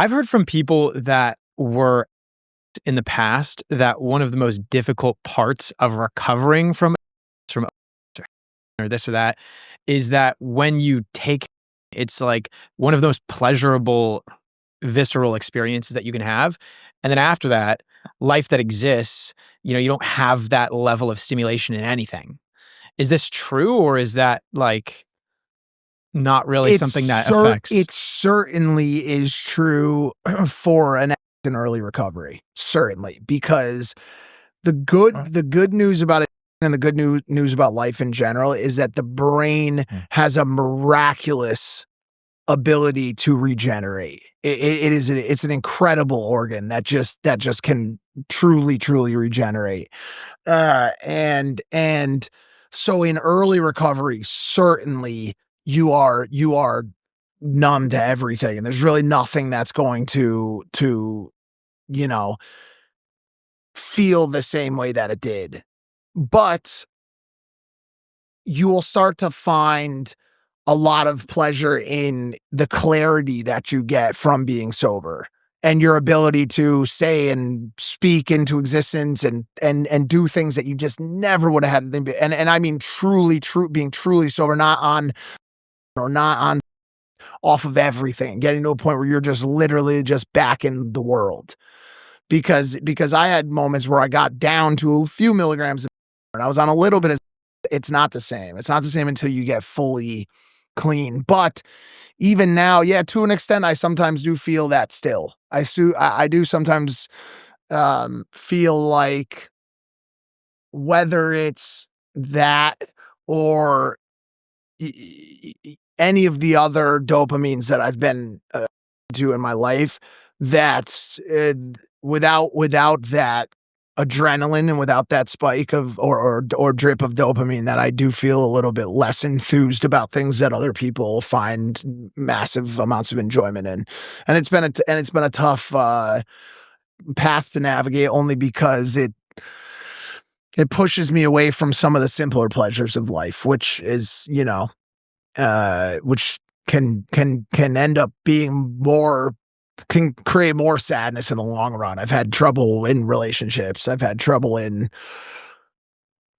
I've heard from people that were in the past that one of the most difficult parts of recovering from or this or that is that when you take it's like one of the most pleasurable visceral experiences that you can have. And then after that, life that exists, you don't have that level of stimulation in anything. Is this true, or is that like not really something that affects? It certainly is true for an early recovery, certainly, because the good news about it and the good news about life in general is that the brain has a miraculous ability to regenerate. It's an incredible organ that just can truly regenerate. And so in early recovery, certainly you are numb to everything, and there's really nothing that's going to feel the same way that it did. But you will start to find a lot of pleasure in the clarity that you get from being sober and your ability to say and speak into existence and do things that you just never would have had. And I mean, being truly sober, not on off of everything, getting to a point where you're just literally just back in the world. Because I had moments where I got down to a few milligrams and I was on a little bit of, it's not the same. It's not the same until you get fully clean. But even now, yeah, to an extent, I sometimes do feel that still. I do sometimes feel like whether it's that or any of the other dopamines that I've been to in my life, that without that adrenaline and without that spike of or drip of dopamine, that I do feel a little bit less enthused about things that other people find massive amounts of enjoyment in. And it's been a tough path to navigate, only because it pushes me away from some of the simpler pleasures of life, which is, which can end up being more, can create more sadness in the long run. I've had trouble in relationships. I've had trouble in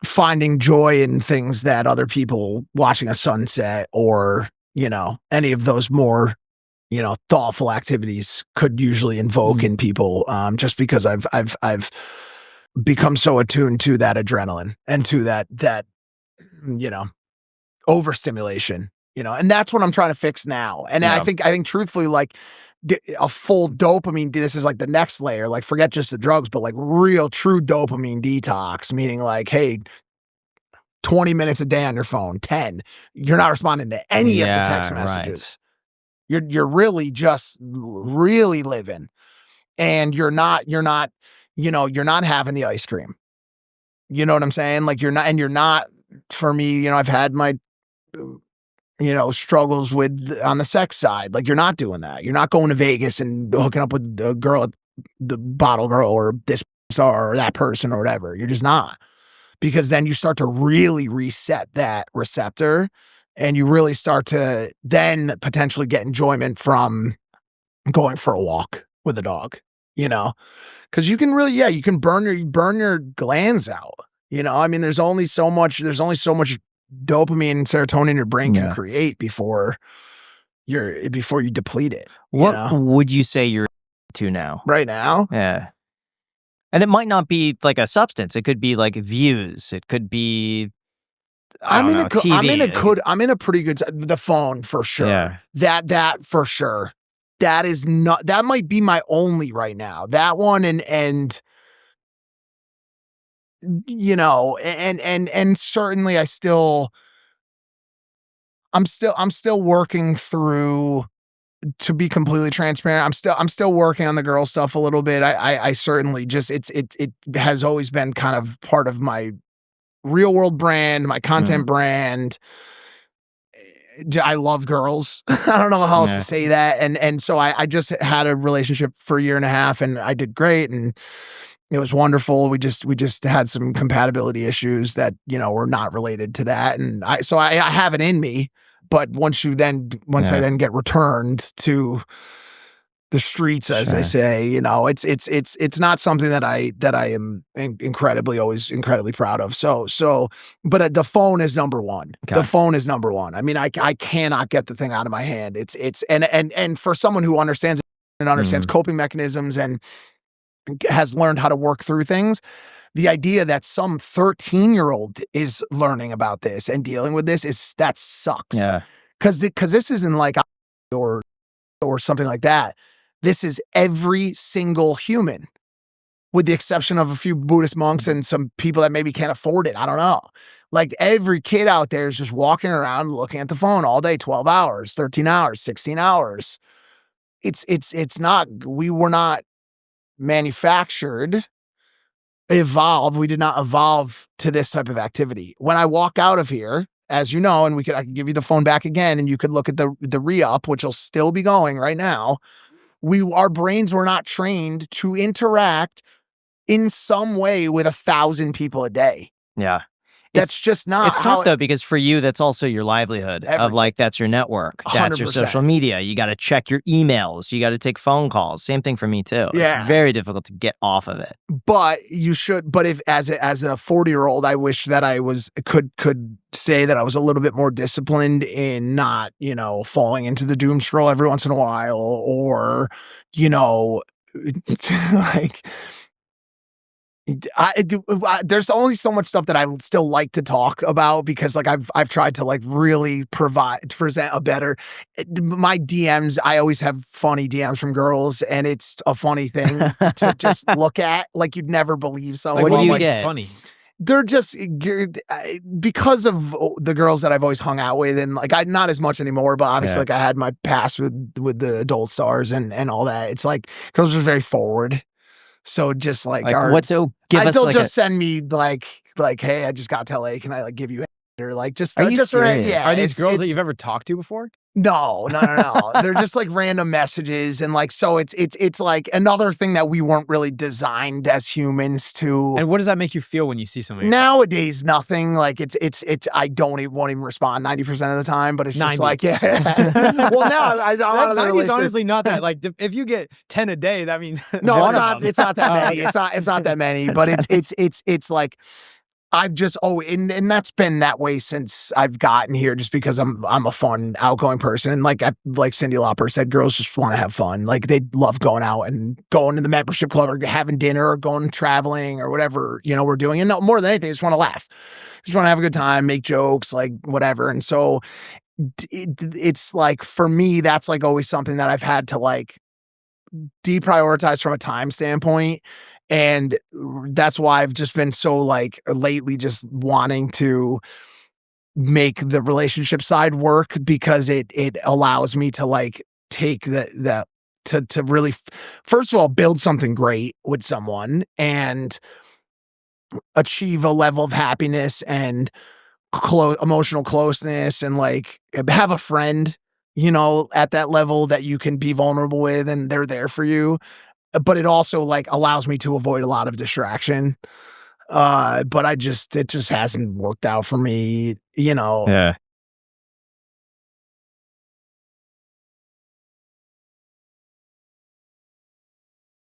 finding joy in things that other people, watching a sunset or, any of those more, thoughtful activities could usually invoke in people, just because I've become so attuned to that adrenaline and to that overstimulation, and that's what I'm trying to fix now. And I think truthfully, like a full dopamine, this is like the next layer, like forget just the drugs, but like real true dopamine detox, meaning like, hey, 20 minutes a day on your phone, 10, you're not responding to any of the text messages. Right. You're really just really living, and you're not having the ice cream. You know what I'm saying? Like you're not, for me, I've had my, struggles with on the sex side. Like you're not doing that. You're not going to Vegas and hooking up with the girl, the bottle girl, or this or that person or whatever. You're just not, because then you start to really reset that receptor, and you really start to then potentially get enjoyment from going for a walk with a dog, because you can really, you can burn your glands out. I mean, there's only so much dopamine and serotonin your brain can create before you deplete it. What would you say you're to now? Right now? Yeah. And it might not be like a substance. It could be like views. It could be, TV. I'm in a pretty good, the phone for sure. Yeah. That for sure. That might be my only right now. That one and certainly I'm still working through, to be completely transparent. I'm still working on the girl stuff a little bit. I certainly just, it has always been kind of part of my real world brand, my content brand. I love girls. I don't know how else to say that. And so I just had a relationship for a year and a half, and I did great, and it was wonderful. We just had some compatibility issues that, were not related to that. And I have it in me, but once I then get returned to the streets, as they say. You know, it's not something that I am always incredibly proud of. But the phone is number one. Okay. The phone is number one. I mean, I cannot get the thing out of my hand. And for someone who understands coping mechanisms and has learned how to work through things, the idea that some 13-year-old is learning about this and dealing with this that sucks. Yeah. Because this isn't like or something like that. This is every single human, with the exception of a few Buddhist monks and some people that maybe can't afford it. I don't know. Like every kid out there is just walking around looking at the phone all day, 12 hours, 13 hours, 16 hours. We were not manufactured, evolved. We did not evolve to this type of activity. When I walk out of here, as you know, and I can give you the phone back again and you could look at the re-up, which will still be going right now. Our brains were not trained to interact in some way with 1,000 people a day. Yeah. That's just not. It's tough though, because for you, that's also your livelihood of like, that's your network. That's your 100%. social media. You got to check your emails. You got to take phone calls. Same thing for me too. Yeah. It's very difficult to get off of it. But you should, but if as a 40-year-old, I wish that I could say that I was a little bit more disciplined in not, falling into the doom scroll every once in a while, or, like, there's only so much stuff that I still like to talk about, because like I've tried to like really present a better, my DMs. I always have funny DMs from girls, and it's a funny thing to just look at. Like, you'd never believe someone. What do you like get? Funny. They're just because of the girls that I've always hung out with, and like not as much anymore, but obviously like I had my past with the adult stars and all that. It's like girls are very forward. So just like they'll just send me like, hey, I just got to LA. Can I like give you a, or like just Are you serious? yeah? Are these girls that you've ever talked to before? No. They're just like random messages, and like so it's like another thing that we weren't really designed as humans to. And what does that make you feel when you see something? Nowadays, nothing. Like it's I won't even respond 90% of the time, but it's 90. just like, yeah. Well, now I'm out of the 90 is relationship. honestly not that. Like, if you get 10 a day, that means No, it's not that many. It's not that many, but it's like I've just and that's been that way since I've gotten here, just because I'm a fun, outgoing person. And like Cyndi Lauper said, girls just want to have fun. Like, they love going out and going to the membership club or having dinner or going traveling or whatever, we're doing. And no, more than anything, they just want to laugh. Just want to have a good time, make jokes, like whatever. And so it's like, for me, that's like always something that I've had to like deprioritize from a time standpoint. And that's why I've just been so like lately just wanting to make the relationship side work, because it allows me to like take to really, first of all, build something great with someone and achieve a level of happiness and emotional closeness, and like have a friend, at that level that you can be vulnerable with and they're there for you. But it also like allows me to avoid a lot of distraction. But it just hasn't worked out for me, Yeah.